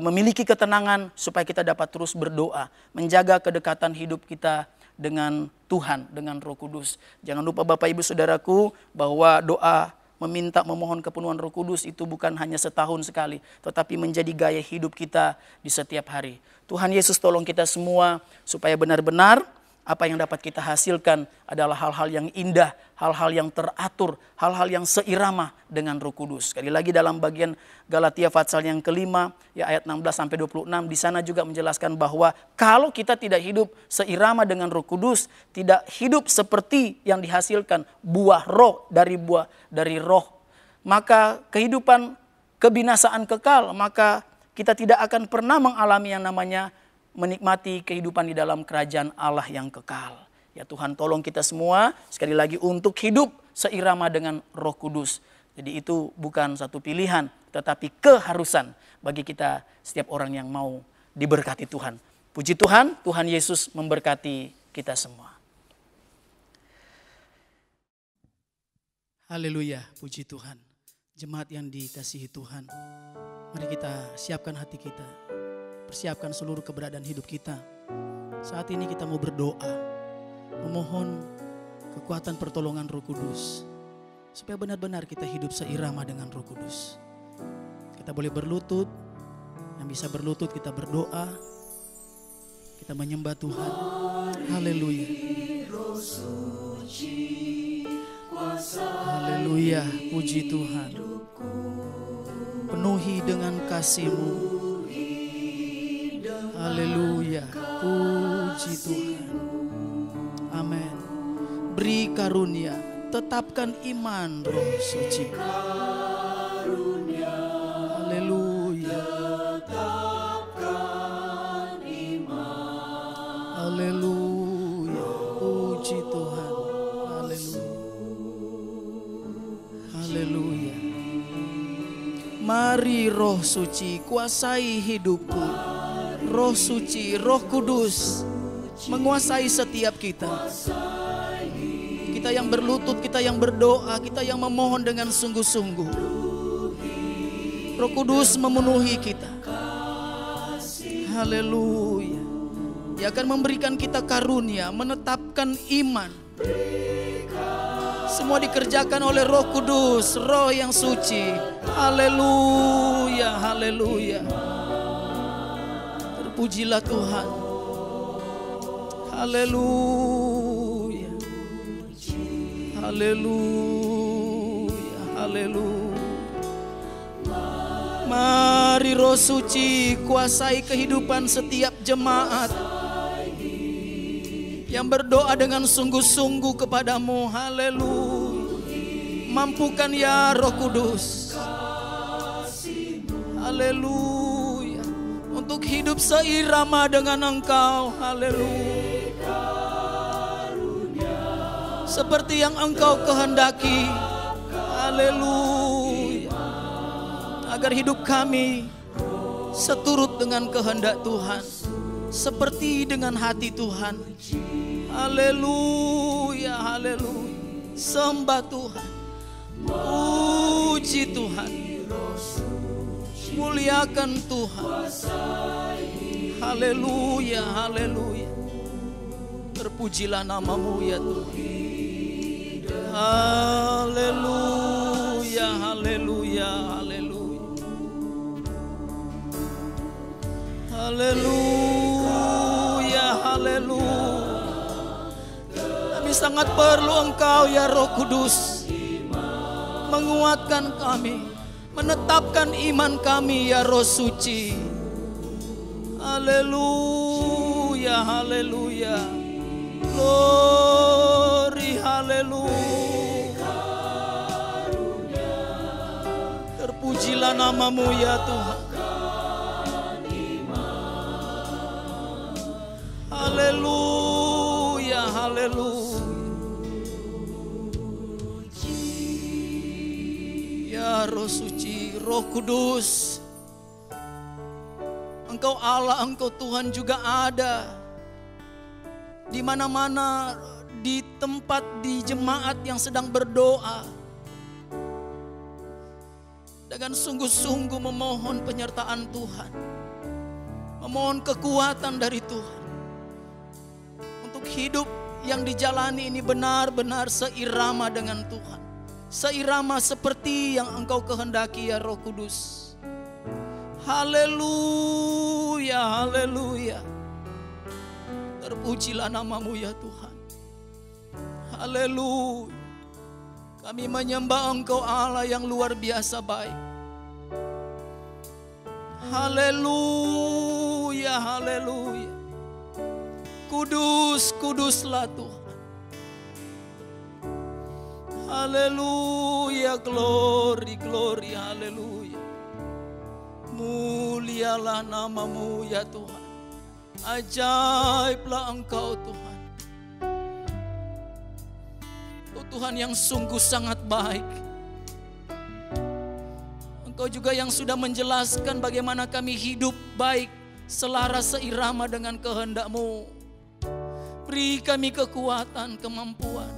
memiliki ketenangan supaya kita dapat terus berdoa. Menjaga kedekatan hidup kita dengan Tuhan, dengan Roh Kudus. Jangan lupa Bapak Ibu Saudaraku bahwa doa meminta memohon kepenuhan Roh Kudus itu bukan hanya setahun sekali, tetapi menjadi gaya hidup kita di setiap hari. Tuhan Yesus tolong kita semua supaya benar-benar apa yang dapat kita hasilkan adalah hal-hal yang indah, hal-hal yang teratur, hal-hal yang seirama dengan Roh Kudus. Sekali lagi dalam bagian Galatia pasal yang kelima, ya ayat 16-26, di sana juga menjelaskan bahwa kalau kita tidak hidup seirama dengan Roh Kudus, tidak hidup seperti yang dihasilkan buah roh dari roh, maka kehidupan kebinasaan kekal, maka kita tidak akan pernah mengalami yang namanya menikmati kehidupan di dalam kerajaan Allah yang kekal. Ya Tuhan tolong kita semua sekali lagi untuk hidup seirama dengan Roh Kudus. Jadi itu bukan satu pilihan, tetapi keharusan bagi kita setiap orang yang mau diberkati Tuhan. Puji Tuhan, Tuhan Yesus memberkati kita semua. Haleluya, puji Tuhan. Jemaat yang dikasihi Tuhan, mari kita siapkan hati kita. Persiapkan seluruh keberadaan hidup kita. Saat ini kita mau berdoa, memohon kekuatan pertolongan Roh Kudus, supaya benar-benar kita hidup seirama dengan Roh Kudus. Kita boleh berlutut, yang bisa berlutut kita berdoa, kita menyembah Tuhan. Haleluya. Haleluya, puji Tuhan. Penuhi dengan kasih-Mu. Haleluya, puji Tuhan. Amin. Beri karunia, tetapkan iman Roh Suci. Haleluya. Haleluya, puji Tuhan. Haleluya. Haleluya. Mari Roh Suci kuasai hidupku. Roh Suci, Roh Kudus menguasai setiap kita. Kita yang berlutut, kita yang berdoa, kita yang memohon dengan sungguh-sungguh. Roh Kudus memenuhi kita. Haleluya. Dia akan memberikan kita karunia, menetapkan iman. Semua dikerjakan oleh Roh Kudus, Roh yang suci. Haleluya, haleluya. Terpujilah Tuhan. Haleluya. Haleluya, haleluya. Haleluya, haleluya. Haleluya, haleluya. Haleluya, haleluya. Haleluya, haleluya. Haleluya, haleluya. Haleluya, haleluya. Haleluya, haleluya. Haleluya, haleluya. Haleluya, haleluya. Haleluya, haleluya. Haleluya, haleluya. Mari Roh Suci kuasai kehidupan setiap jemaat yang berdoa dengan sungguh-sungguh kepadamu. Haleluya. Mampukan ya Roh Kudus. Haleluya. Untuk hidup seirama dengan Engkau. Haleluya. Seperti yang Engkau kehendaki. Haleluya. Agar hidup kami seturut dengan kehendak Tuhan, seperti dengan hati Tuhan. Haleluya, haleluya. Sembah Tuhan, puji Tuhan, muliakan Tuhan. Haleluya, haleluya. Terpujilah namamu ya Tuhan. Haleluya, haleluya, haleluya. Haleluya, haleluya. Kami sangat perlu Engkau ya Roh Kudus, menguatkan kami, menetapkan iman kami ya Roh Suci. Haleluya, haleluya. Glory, haleluya. Terpujilah namamu ya Tuhan. Haleluya, haleluya. Ya Roh Suci, Roh Kudus, Engkau Allah, Engkau Tuhan juga ada di mana-mana, di tempat, di jemaat yang sedang berdoa dengan sungguh-sungguh memohon penyertaan Tuhan, memohon kekuatan dari Tuhan. Hidup yang dijalani ini benar-benar seirama dengan Tuhan, seirama seperti yang Engkau kehendaki ya Roh Kudus. Haleluya, haleluya. Terpujilah namamu ya Tuhan. Haleluya. Kami menyembah Engkau Allah yang luar biasa baik. Haleluya, haleluya. Kudus, kuduslah Tuhan. Haleluya, glory, glory, haleluya. Mulialah namamu ya Tuhan. Ajaiblah Engkau Tuhan. Engkau Tuhan yang sungguh sangat baik. Engkau juga yang sudah menjelaskan bagaimana kami hidup baik, selaras seirama dengan kehendak-Mu. Beri kami kekuatan, kemampuan.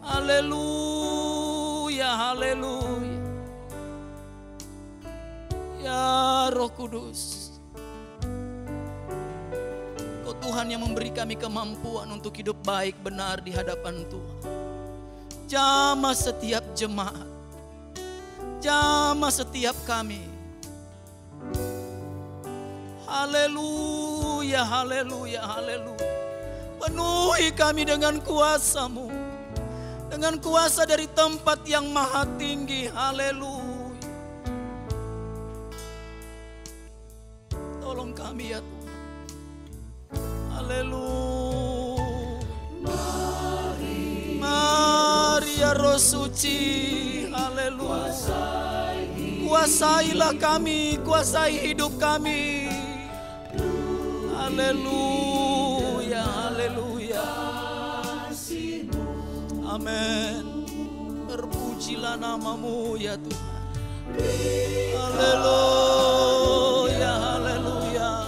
Haleluya, haleluya. Ya Roh Kudus, Kau Tuhan yang memberi kami kemampuan untuk hidup baik benar di hadapan Tuhan. Jamah setiap jemaat, jamah setiap kami. Haleluya, haleluya, haleluya. Penuhi kami dengan kuasa-Mu, dengan kuasa dari tempat yang maha tinggi. Haleluya. Tolong kami ya Tuhan. Haleluya. Mari ya Roh Suci. Haleluya. Kuasailah kami, kuasai hidup kami. Haleluya, haleluya. Amin. Terpujilah namamu ya Tuhan. Haleluya, haleluya.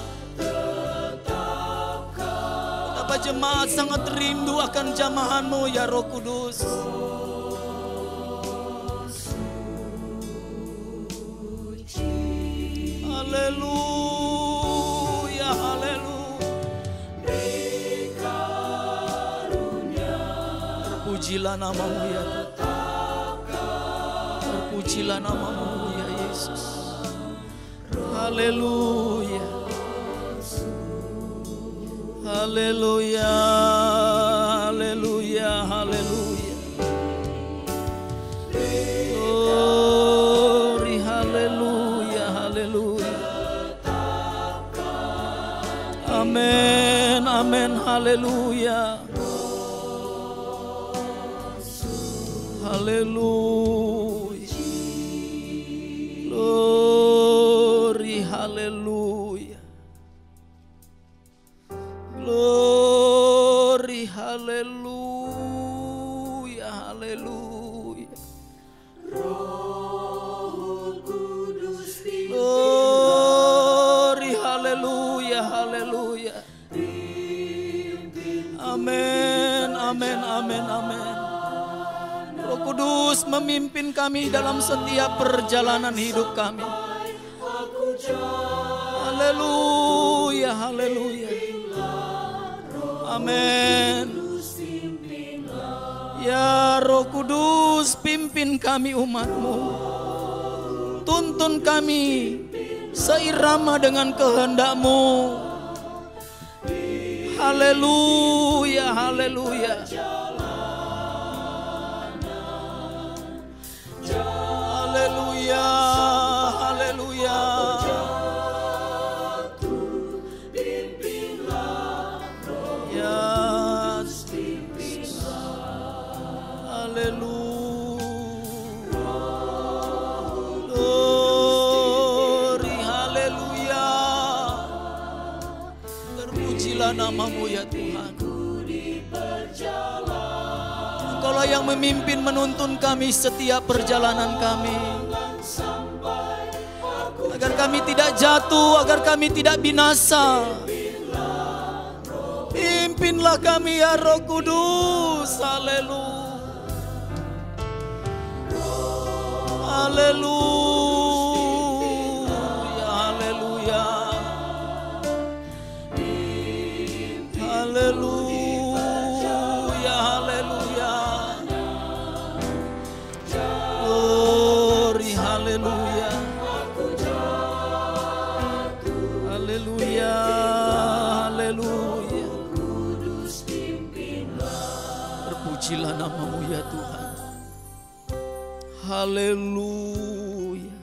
Betapa jemaat sangat rindu akan jamahan-Mu ya Roh Kudus. Haleluya, haleluya. Terpujilah namamu ya Tuhan. Terpujilah namamu ya Yesus. Haleluya. Haleluya. Haleluya. Haleluya. Glory. Amin, amin, haleluya. Haleluya. Glory, haleluya. Glory, haleluya, haleluya. Roh Kudus Glory, haleluya, haleluya. Amin, amin, amin, amin. Roh Kudus memimpin kami dalam setiap perjalanan hidup kami. Haleluya, haleluya. Amin. Ya Roh Kudus, pimpin kami umat-Mu. Tuntun kami seirama dengan kehendak-Mu. Haleluya, haleluya. Haleluya, haleluya. Ya, haleluya. Glory, haleluya. Terpujilah nama-Mu ya Tuhan. Engkaulah yang memimpin menuntun kami setiap perjalanan kami. Agar kami tidak jatuh, agar kami tidak binasa. Pimpinlah kami ya Roh Kudus. Haleluya. Haleluya, haleluya. Haleluya, haleluya. Glory, haleluya. Haleluya, haleluya. Terpujilah nama-Mu ya Tuhan. Haleluya.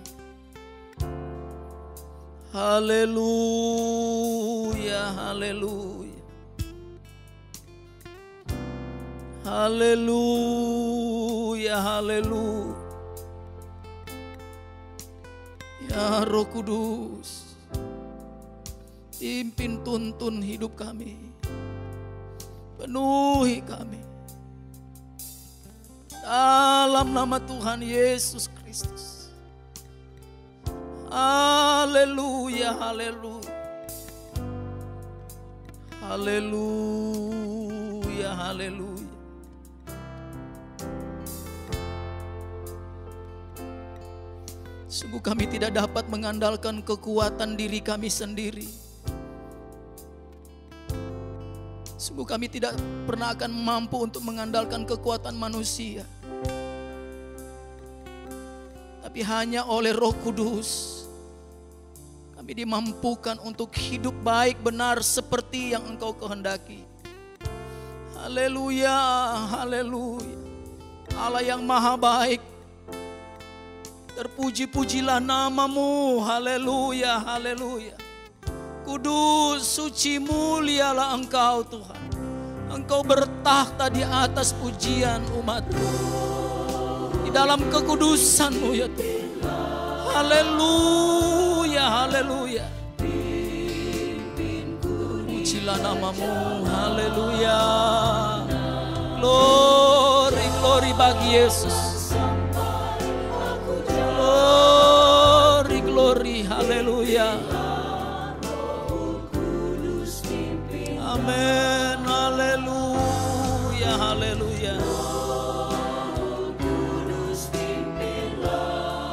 Haleluya, haleluya. Haleluya, haleluya. Ya Roh Kudus, pimpin tuntun hidup kami. Penuhi kami. Dalam nama Tuhan Yesus Kristus. Haleluya, haleluya. Haleluya, haleluya. Sungguh kami tidak dapat mengandalkan kekuatan diri kami sendiri. Sungguh kami tidak pernah akan mampu untuk mengandalkan kekuatan manusia. Tapi hanya oleh Roh Kudus kami dimampukan untuk hidup baik benar seperti yang Engkau kehendaki. Haleluya, haleluya. Allah yang maha baik, terpuji-pujilah nama-Mu. Haleluya, haleluya. Kudus, suci, mulialah Engkau Tuhan. Engkau bertakhta di atas pujian umat-Mu. Di dalam kekudusan-Mu ya Tuhan. Haleluya, haleluya. Pujilah nama-Mu. Haleluya. Glory, glory bagi Yesus. Glory, glory, haleluya. Amin, haleluya, haleluya.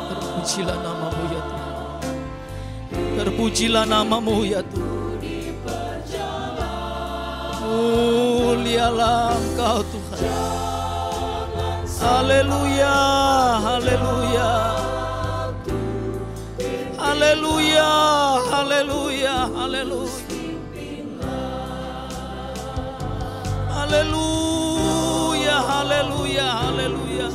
Terpujilah nama-Mu ya Tuhan. Terpujilah nama-Mu ya Tuhan. Mulialah Engkau Tuhan. Haleluya, haleluya. Haleluya, haleluya, haleluya. Haleluya, haleluya, haleluya.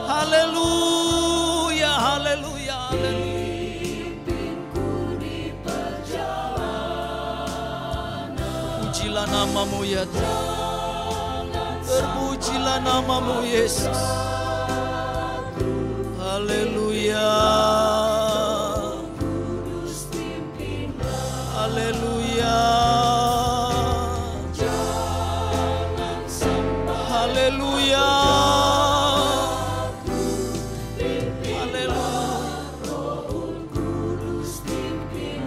Haleluya, haleluya, haleluya. namamu ya Tuhan. Terpujilah namamu Yesus. Haleluya. Haleluya. Haleluya. Haleluya.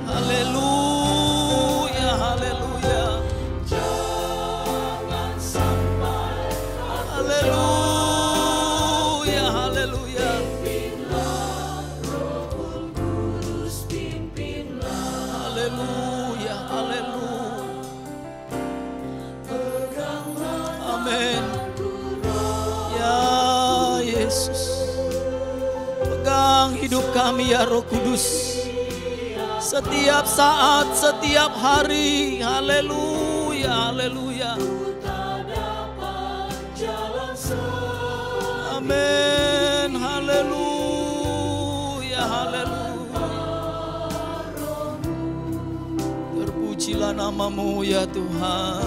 Haleluya. Haleluya. Haleluya. Haleluya. Haleluya. Amin. Ya Yesus, pegang hidup kami ya Roh Kudus, setiap saat, setiap hari. Haleluya. Haleluya. Amin. Haleluya. Haleluya. Terpujilah namamu ya Tuhan.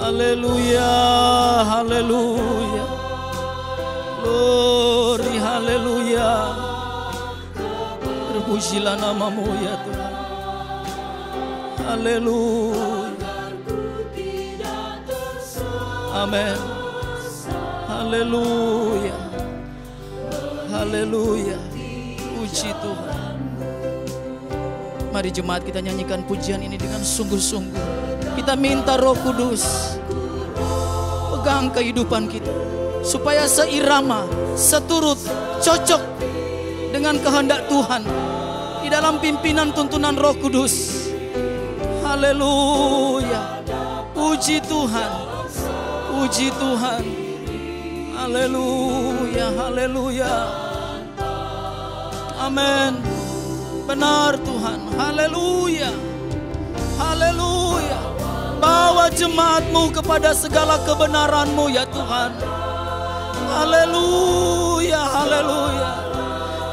Haleluya. Haleluya. Glory. Haleluya. Terpujilah namamu ya Tuhan. Haleluya. Amin. Haleluya. Haleluya. Puji Tuhan. Mari jemaat kita nyanyikan pujian ini dengan sungguh-sungguh. Kita minta Roh Kudus pegang kehidupan kita, supaya seirama, seturut, cocok dengan kehendak Tuhan di dalam pimpinan tuntunan Roh Kudus. Haleluya. Puji Tuhan. Puji Tuhan. Haleluya. Haleluya. Amin. Benar Tuhan. Haleluya. Haleluya. Bawa jemaat-Mu kepada segala kebenaran-Mu ya Tuhan. Haleluya. Haleluya.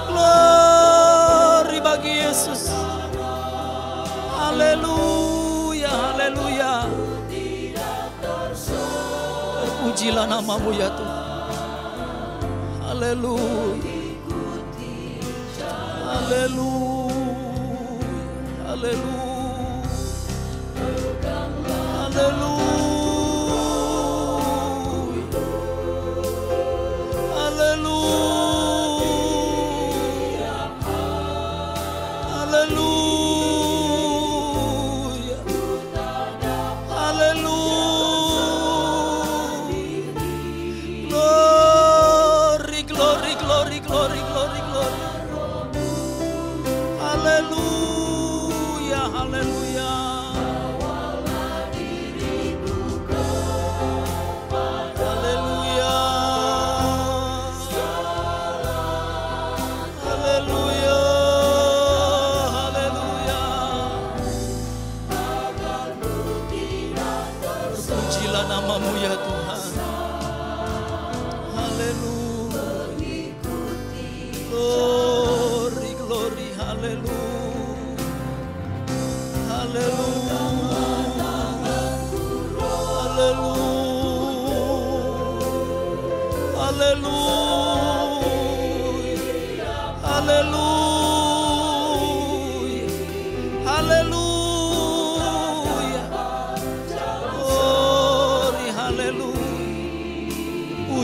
Glory bagi Yesus. Haleluya. Haleluya. Terpujilah namamu ya Tuhan. Haleluya. Haleluya. Haleluya.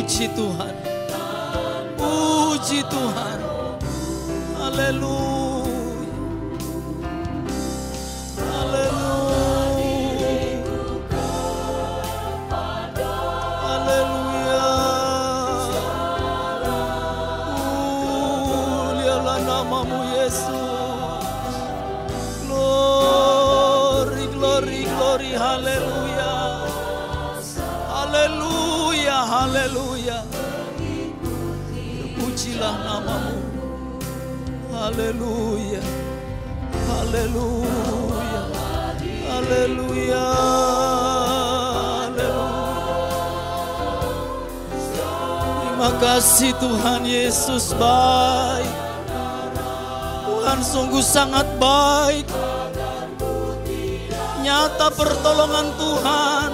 Puji Tuhan. Puji Tuhan. Haleluya. Haleluya. Haleluya. Mulialah namamu Yesus. Glory, glory, glory. Haleluya. Haleluya. Haleluya. Pujilah namamu. Haleluya. Haleluya. Haleluya. Terima kasih Tuhan Yesus baik. Tuhan sungguh sangat baik. nyata pertolongan Tuhan.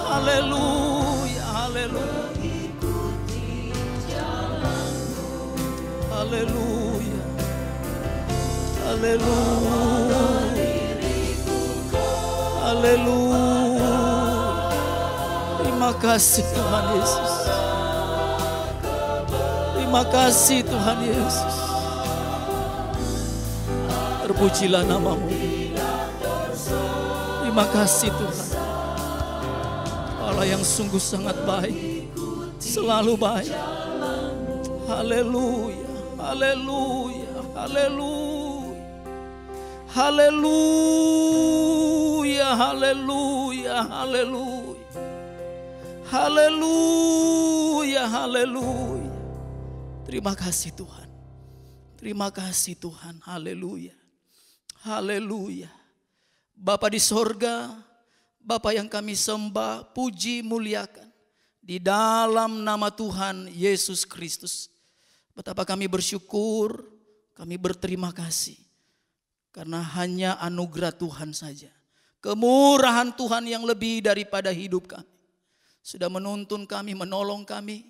Haleluya, haleluya. Haleluya. Haleluya. Haleluya. Terima kasih Tuhan Yesus. Terima kasih Tuhan Yesus. Terpujilah namamu. Terima kasih Tuhan. Allah yang sungguh sangat baik. Selalu baik. Haleluya. Haleluya. Haleluya. Haleluya. Haleluya. Haleluya. Haleluya. Haleluya. Terima kasih Tuhan. Terima kasih Tuhan. Haleluya. Haleluya. Bapa di sorga, Bapa yang kami sembah, puji, muliakan. Di dalam nama Tuhan Yesus Kristus. Betapa kami bersyukur, kami berterima kasih. Karena hanya anugerah Tuhan saja. Kemurahan Tuhan yang lebih daripada hidup kami. Sudah menuntun kami, menolong kami.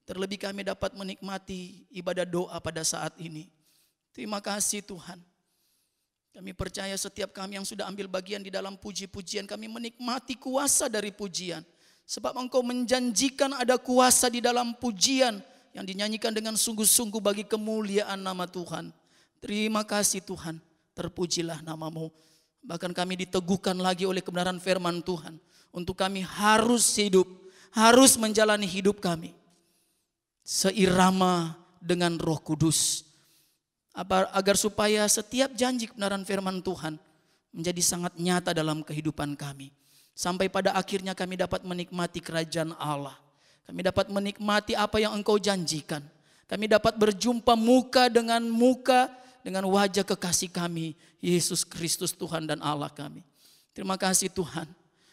Terlebih kami dapat menikmati ibadah doa pada saat ini. Terima kasih Tuhan. Kami percaya setiap kami yang sudah ambil bagian di dalam puji-pujian, kami menikmati kuasa dari pujian. Sebab Engkau menjanjikan ada kuasa di dalam pujian yang dinyanyikan dengan sungguh-sungguh bagi kemuliaan nama Tuhan. Terima kasih Tuhan, terpujilah namamu. Bahkan kami diteguhkan lagi oleh kebenaran firman Tuhan. Untuk kami harus hidup, harus menjalani hidup kami seirama dengan Roh Kudus. Agar supaya setiap janji kebenaran firman Tuhan menjadi sangat nyata dalam kehidupan kami. Sampai pada akhirnya kami dapat menikmati kerajaan Allah. Kami dapat menikmati apa yang Engkau janjikan. Kami dapat berjumpa muka dengan wajah kekasih kami, Yesus Kristus Tuhan dan Allah kami. Terima kasih Tuhan.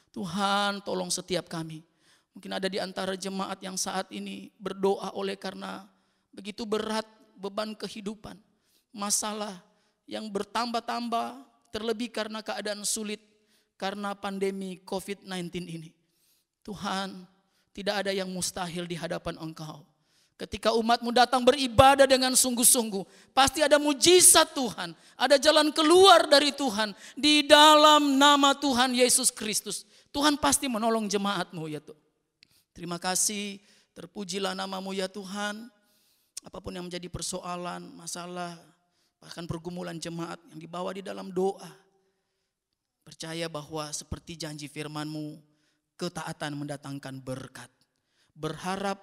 Tuhan tolong setiap kami. Mungkin ada di antara jemaat yang saat ini berdoa oleh karena begitu berat beban kehidupan. Masalah yang bertambah-tambah, terlebih karena keadaan sulit, karena pandemi COVID-19 ini. Tuhan, tidak ada yang mustahil di hadapan Engkau. Ketika umatmu datang beribadah dengan sungguh-sungguh, pasti ada mujizat Tuhan, ada jalan keluar dari Tuhan, di dalam nama Tuhan Yesus Kristus. Tuhan pasti menolong jemaatmu ya Tuhan. Terima kasih, terpujilah namamu ya Tuhan. Apapun yang menjadi persoalan, masalah, bahkan pergumulan jemaat yang dibawa di dalam doa. Percaya bahwa seperti janji firman-Mu, ketaatan mendatangkan berkat. Berharap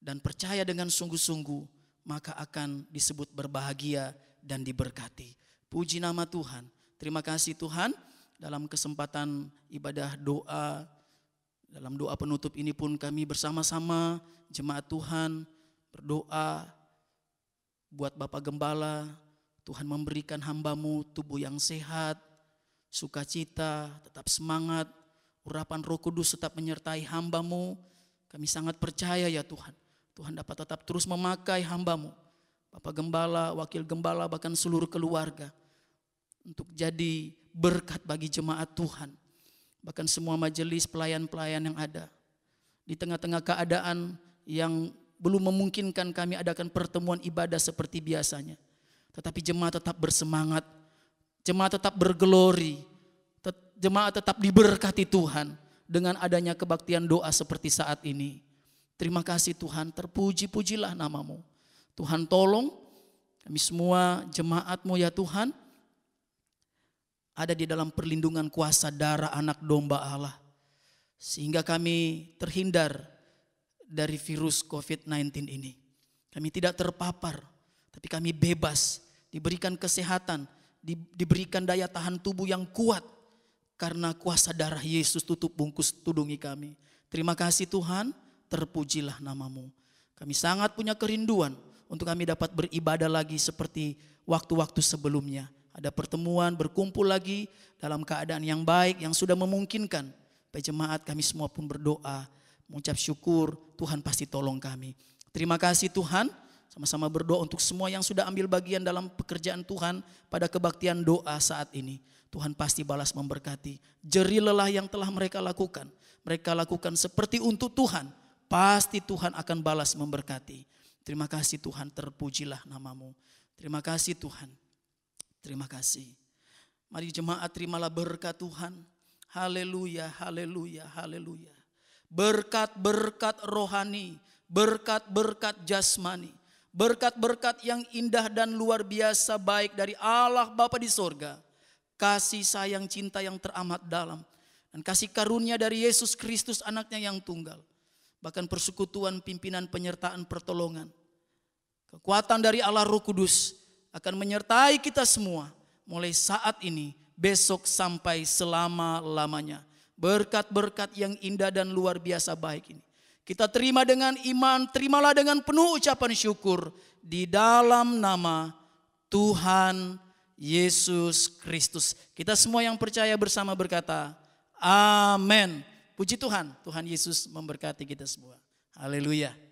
dan percaya dengan sungguh-sungguh, maka akan disebut berbahagia dan diberkati. Puji nama Tuhan. Terima kasih Tuhan, dalam kesempatan ibadah doa, dalam doa penutup ini pun kami bersama-sama jemaat Tuhan berdoa buat Bapak Gembala. Tuhan memberikan hamba-Mu tubuh yang sehat, sukacita, tetap semangat, urapan Roh Kudus tetap menyertai hamba-Mu. Kami sangat percaya ya Tuhan, Tuhan dapat tetap terus memakai hamba-Mu, Bapak Gembala, Wakil Gembala, bahkan seluruh keluarga, untuk jadi berkat bagi jemaat Tuhan. Bahkan semua majelis pelayan-pelayan yang ada. Di tengah-tengah keadaan yang belum memungkinkan kami adakan pertemuan ibadah seperti biasanya. Tetapi jemaat tetap bersemangat, jemaat tetap bergelori, jemaat tetap diberkati Tuhan dengan adanya kebaktian doa seperti saat ini. Terima kasih Tuhan, terpuji-pujilah namamu. Tuhan tolong kami semua jemaat-Mu ya Tuhan, ada di dalam perlindungan kuasa darah anak domba Allah. Sehingga kami terhindar dari virus COVID-19 ini. Kami tidak terpapar, tapi kami bebas, diberikan kesehatan, diberikan daya tahan tubuh yang kuat. Karena kuasa darah Yesus tutup bungkus tudungi kami. Terima kasih Tuhan, terpujilah namamu. Kami sangat punya kerinduan untuk kami dapat beribadah lagi seperti waktu-waktu sebelumnya. Ada pertemuan, berkumpul lagi dalam keadaan yang baik, yang sudah memungkinkan. Baik jemaat kami semua pun berdoa, mengucap syukur, Tuhan pasti tolong kami. Terima kasih Tuhan, Sama-sama berdoa untuk semua yang sudah ambil bagian dalam pekerjaan Tuhan pada kebaktian doa saat ini. Tuhan pasti balas memberkati. Jerih lelah yang telah mereka lakukan. Mereka lakukan seperti untuk Tuhan. Pasti Tuhan akan balas memberkati. Terima kasih Tuhan, terpujilah namamu. Terima kasih Tuhan. Terima kasih. Mari jemaat terimalah berkat Tuhan. Haleluya, haleluya, haleluya. Berkat-berkat rohani, berkat-berkat jasmani. Berkat-berkat yang indah dan luar biasa baik dari Allah Bapa di sorga. Kasih sayang cinta yang teramat dalam. Dan kasih karunia dari Yesus Kristus anaknya yang tunggal. Bahkan persekutuan pimpinan penyertaan pertolongan. Kekuatan dari Allah Roh Kudus akan menyertai kita semua. Mulai saat ini, besok sampai selama-lamanya. Berkat-berkat yang indah dan luar biasa baik ini. Kita terima dengan iman, terimalah dengan penuh ucapan syukur di dalam nama Tuhan Yesus Kristus. Kita semua yang percaya bersama berkata, amin. Puji Tuhan, Tuhan Yesus memberkati kita semua. Haleluya.